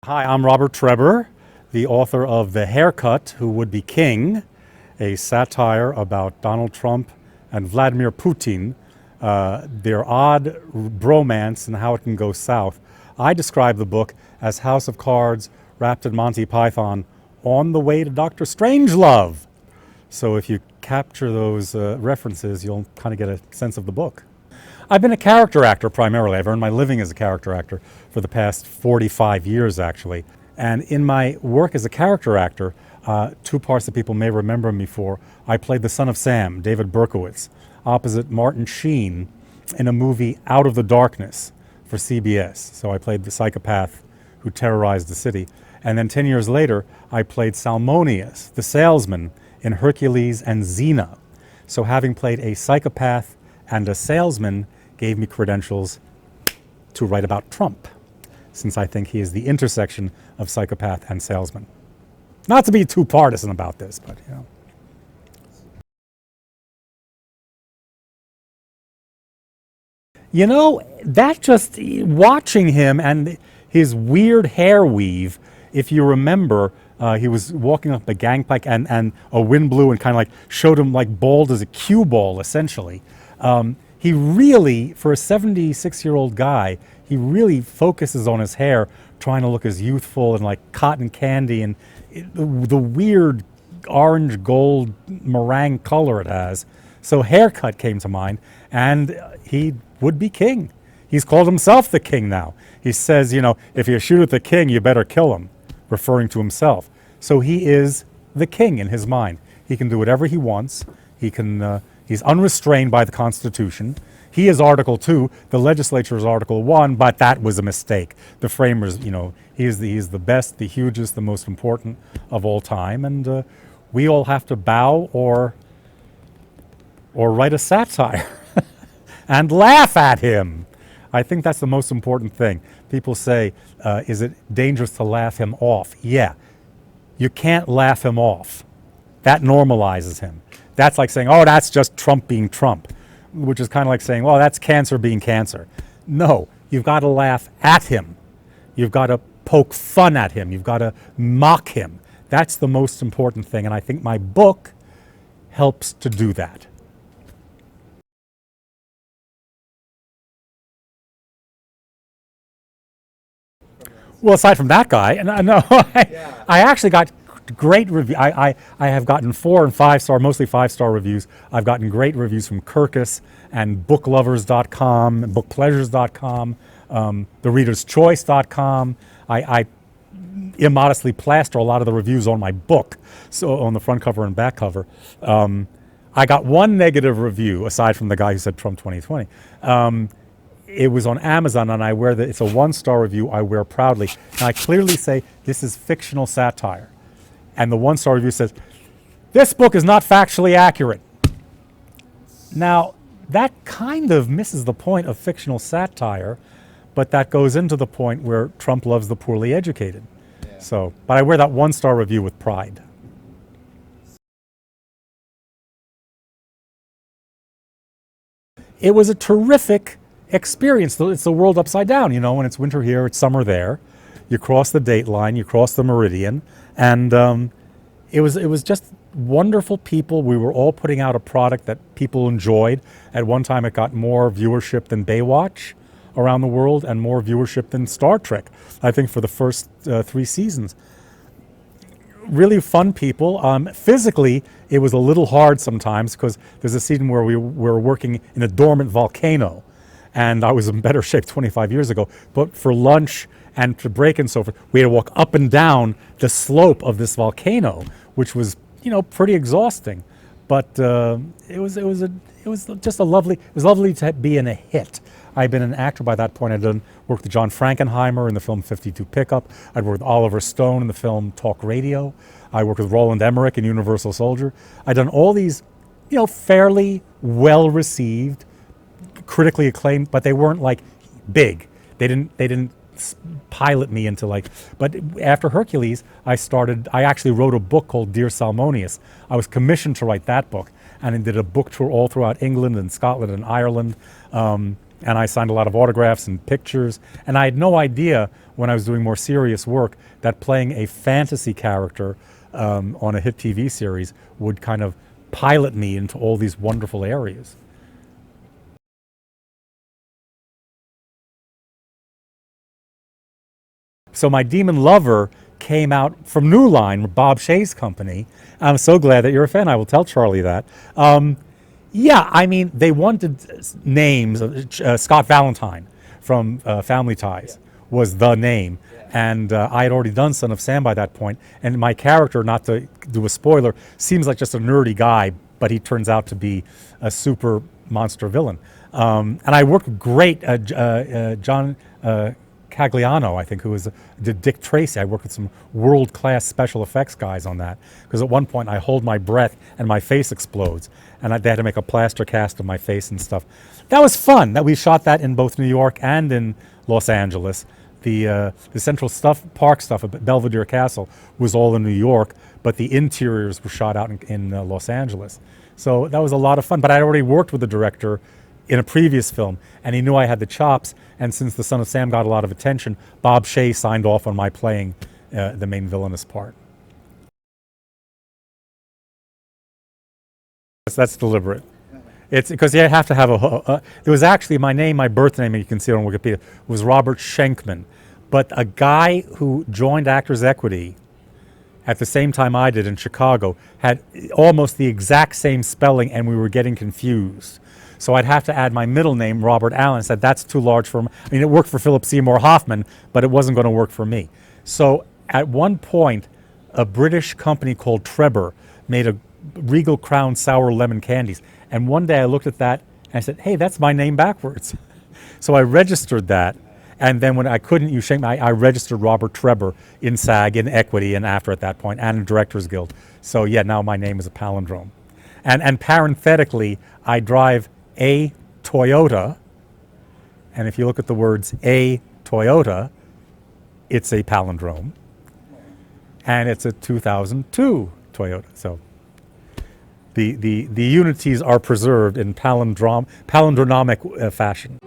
Hi, I'm Robert Trebor, the author of The Haircut, Who Would Be King, a satire about Donald Trump and Vladimir Putin, their odd bromance and how it can go south. I describe the book as House of Cards wrapped in Monty Python on the way to Dr. Strangelove. So if you capture those references, you'll kind of get a sense of the book. I've been a character actor primarily. I've earned my living as a character actor for the past 45 years, actually. And in my work as a character actor, two parts that people may remember me for, I played the son of Sam, David Berkowitz, opposite Martin Sheen in a movie Out of the Darkness for CBS. So I played the psychopath who terrorized the city. And then 10 years later, I played Salmoneus, the salesman, in Hercules and Xena. So having played a psychopath and a salesman gave me credentials to write about Trump, since I think he is the intersection of psychopath and salesman. Not to be too partisan about this, but you know. You know, that just watching him and his weird hair weave, if you remember, he was walking up the gangplank and a wind blew and kind of like showed him like bald as a cue ball, essentially. He really, for a 76-year-old guy, he really focuses on his hair, trying to look as youthful and like cotton candy and the weird orange gold meringue color it has. So Haircut came to mind, and he would be king. He's called himself the king now. He says, you know, if you shoot at the king, you better kill him, referring to himself. So he is the king in his mind. He can do whatever he wants. He can. He's unrestrained by the Constitution. He is Article 2. The legislature is Article 1, but that was a mistake. The framers, you know, he is the best, the hugest, the most important of all time, and we all have to bow or write a satire and laugh at him. I think that's the most important thing. People say, is it dangerous to laugh him off? Yeah. You can't laugh him off. That normalizes him. That's like saying, oh, that's just Trump being Trump, which is kind of like saying, well, that's cancer being cancer. No, you've got to laugh at him. You've got to poke fun at him. You've got to mock him. That's the most important thing, and I think my book helps to do that. Well, aside from that guy, no, I actually got great review. I have gotten 4- and 5-star, mostly 5-star reviews. I've gotten great reviews from Kirkus and booklovers.com, bookpleasures.com, thereaderschoice.com. I immodestly plaster a lot of the reviews on my book, so on the front cover and back cover. I got one negative review, aside from the guy who said Trump 2020. It was on Amazon, and it's a 1-star review I wear proudly. And I clearly say this is fictional satire. And the 1-star review says, this book is not factually accurate. Now, that kind of misses the point of fictional satire, but that goes into the point where Trump loves the poorly educated. Yeah. So, but I wear that 1-star review with pride. It was a terrific experience. It's the world upside down, you know, when it's winter here, it's summer there. You cross the date line, you cross the meridian, and it was just wonderful people. We were all putting out a product that people enjoyed. At one time, it got more viewership than Baywatch around the world and more viewership than Star Trek, I think, for the first 3 seasons. Really fun people. Physically, it was a little hard sometimes because there's a season where we were working in a dormant volcano, and I was in better shape 25 years ago. But for lunch and to break and so forth, we had to walk up and down the slope of this volcano, which was, you know, pretty exhausting. But it was lovely to be in a hit. I'd been an actor by that point. I'd worked with John Frankenheimer in the film 52 Pickup. I'd worked with Oliver Stone in the film Talk Radio. I worked with Roland Emmerich in Universal Soldier. I'd done all these, fairly well-received, critically acclaimed, but they weren't like big. They didn't pilot me into like, but after Hercules, I actually wrote a book called Dear Salmoneus. I was commissioned to write that book, and I did a book tour all throughout England and Scotland and Ireland, and I signed a lot of autographs and pictures, and I had no idea when I was doing more serious work that playing a fantasy character on a hit TV series would kind of pilot me into all these wonderful areas. So my Demon Lover came out from New Line, Bob Shaye's company. I'm so glad that you're a fan. I will tell Charlie that. Yeah, I mean, they wanted names. Scott Valentine from Family Ties was the name. And I had already done Son of Sam by that point. And my character, not to do a spoiler, seems like just a nerdy guy, but he turns out to be a super monster villain. And I worked with great John Cagliano, I think, who did Dick Tracy. I worked with some world-class special effects guys on that. Because at one point I hold my breath and my face explodes. And they had to make a plaster cast of my face and stuff. That was fun. That we shot that in both New York and in Los Angeles. The Central Park stuff at Belvedere Castle was all in New York, but the interiors were shot out in Los Angeles. So that was a lot of fun. But I'd already worked with the director in a previous film, and he knew I had the chops. And since The Son of Sam got a lot of attention, Bob Shaye signed off on my playing the main villainous part. That's deliberate. It's because you have to have it was actually my name, my birth name, and you can see it on Wikipedia, was Robert Schenkman. But a guy who joined Actors Equity at the same time I did in Chicago had almost the exact same spelling, and we were getting confused. So I'd have to add my middle name, Robert Allen. I said, that's too large for me. I mean, it worked for Philip Seymour Hoffman, but it wasn't going to work for me. So at one point, a British company called Trebor made a Regal Crown sour lemon candies. And one day I looked at that and I said, hey, that's my name backwards. So I registered that. And then when I couldn't use Shane, I registered Robert Trebor in SAG, in Equity, and after at that point, and in Directors Guild. So yeah, now my name is a palindrome. And parenthetically, I drive a Toyota. And if you look at the words a Toyota, it's a palindrome. And it's a 2002 Toyota. So the unities are preserved in palindromic fashion.